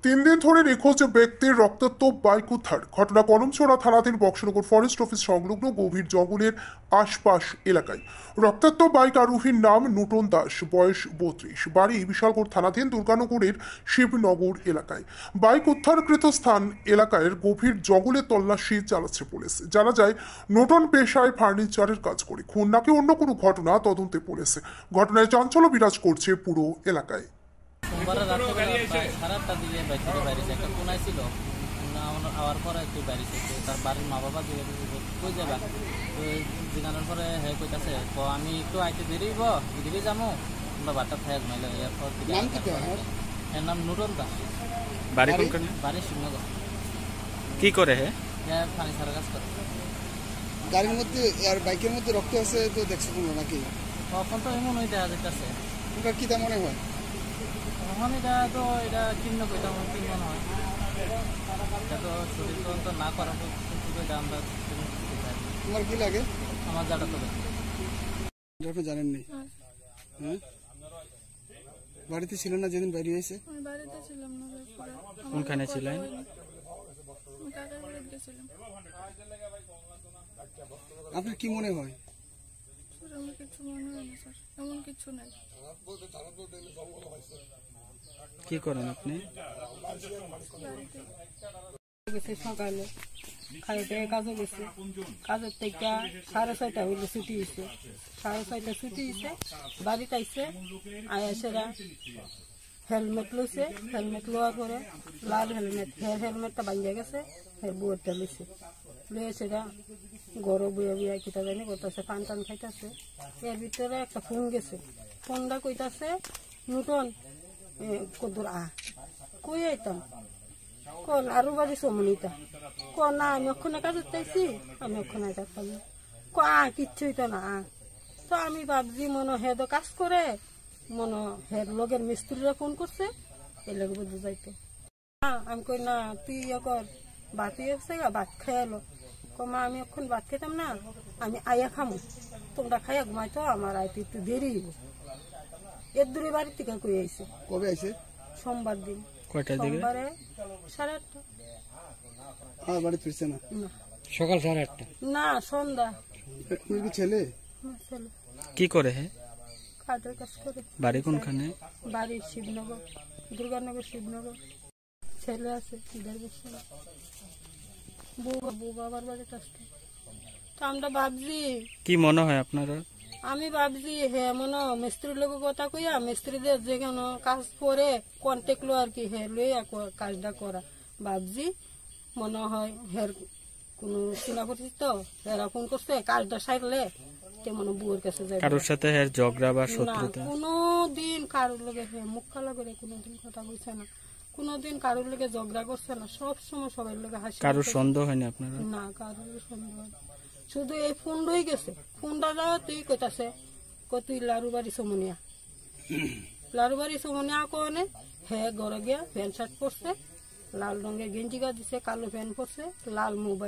তিন দিন ধরে নিখোঁজ ব্যক্তির রক্তাক্ত বাইক উদ্ধার। ঘটনা কলমছড়া থানাধীন বক্সনগর ফরেস্ট অফিস সংলগ্ন গভীর জঙ্গলের আশপাশ এলাকায়। রক্তাক্ত বাইক আরোহীর নাম নূতন দাস, বয়স 32, বাড়ি বিশালগড় থানাধীন দুর্গানগরের শিবনগর এলাকায়। বাইক উদ্ধারকৃত স্থান এলাকায় গভীর জঙ্গলে তল্লাশি চালাচ্ছে পুলিশ। জানা যায় নূতন পেশায় ফার্নিচারের কাজ করে, খুন নাকি অন্য কোনো ঘটনা তদন্তে পুলিশ। ঘটনায় চাঞ্চল্য বিরাজ করছে পুরো এলাকায়। সোমবার রাত্রে প্রায় 8:30টার দিকে বাইক থেকে বাইরেছে, একটা ফোন আইছিল। আওয়ার পরে একটু বাইরেছে, তার বাড়ির মা বাবা কই যাবা, তো জিগানোর পরে হ্যাঁ কইতাছে আমি একটু আইতে দেরি যাবো, আমরা বারটা খাই ঘুমাইল। এরপর এর নাম নুরন দাস, বাড়ি শিবনগর। কি করে ফার্নিচারের কাজ করে। গাড়ির মধ্যে আর বাইকের মধ্যে রক্ত আছে তো দেখছো তোমরা নাকি? তখন তো এমন ওই দেখা যাইতেছে। ওটা কি তা মনে হয়? তখন এটা তো এটা কিন্ন কইতাম কি মনে হয়, এটা তো শরীর তদন্ত না করা কিন্তু আমরা। তোমার কি লাগে? আমার যাটা তো আপনি জানেননি? হ্যাঁ, বাড়িতে ছিল না যেদিন বাইরে হয়েছে? বাড়িতে ছিলাম না। কোনখানে ছিলেন? আপনার কি মনে হয়? আমার কিছু মনে হয় না স্যার, এমন কিছু নাই। কি করেন আপনি? সকালে খাইতে কাজে গেছে, কাজের থেকে 6:30 হইলে ছুটি হয়েছে। 6:30 ছুটি হয়েছে, বাড়িতে আইসে আয়াসেরা হেলমেট লইছে। হেলমেট লওয়ার পরে লাল হেলমেট, হেলমেটটা ভাঙিয়া গেছে, বুয়েরটা লইছে। লইয়া সেটা গরু বইয়া বইয়া কিতা জানি করতেছে, পান টান খাইতেছে। এর ভিতরে একটা ফোন গেছে, ফোনটা কইতাছে নূতন কদুর কই আইতাম, আরো বাড়ি সমনিতা না, আমি ওখানে কাজে চাইছি, আমি ওখানে আইতাম কিচ্ছুই তো না। তো আমি ভাবছি মনে হেদ কাজ করে, মনে হের লগের মিস্ত্রিরা ফোন করছে, এই লগে বুঝতে যাইতে। আমি কই না তুই ইয়ে কর, ভাত এসে ভাত খাই এলো। কমা আমি এখন ভাত খেতাম না, আমি আয়া খামো, তোমরা খাইয়া ঘুমাইতো, আমার আইতে একটু দেরি হইব। এর দূরে বাড়ির থেকে কই আইছে। কবে আইছে? সোমবার দিন। কয়টার দিকে? সোমবারে 8:30। আর বাড়ি ফিরছে না? সকাল 8:30 না, সন্ধ্যা। আপনার কি ছেলে? ছেলে কি করে কাঠের কাজ করে। বাড়ি কোনখানে? বাড়ি শিবনগর, দুর্গানগর শিবনগর। ছেলে আছে 1.5 বছর। বউ বাবার বাড়িতে আসতো। তো আমরা ভাবছি, কি মনে হয় আপনারা? আমি ভাবছি হ্যাঁ মনে মিস্ত্রির লোক কথা কইয়া মিস্ত্রিদের যে কোনো কাজ করে কন্ট্যাক্ট লো আর কি, হ্যাঁ লইয়া কাজটা করা ভাবছি। মনে হয় হের কোনো চিনা পরিচিত, হেরা ফোন করছে কাজটা সারলে মনে বুয়ের কাছে যাই। কারোর সাথে ঝগড়া বা শত্রুতা? কোনোদিন কারোর লগে মুখ কালা করে কোনোদিন কথা বলছে না, কোনোদিন কারোর লগে ঝগড়া করছে না, সবসময় সবাই লগে হাসি। কারোর সন্দেহ হয়নি আপনারা? না, কারোর সন্দেহ হয়। শুধু এই ফোন রয়ে গেছে, ফোনটা যাওয়া তুই কইতাছে তুই লারুবাড়ি সমনিয়া, লারুবাড়ি সমনিয়া কনে হ্যাঁ ঘরে গিয়া প্যান্ট শার্ট পরছে, লাল রঙের গেঞ্জি গা দিছে, কালো প্যান্ট পরছে, লাল মোবাইল।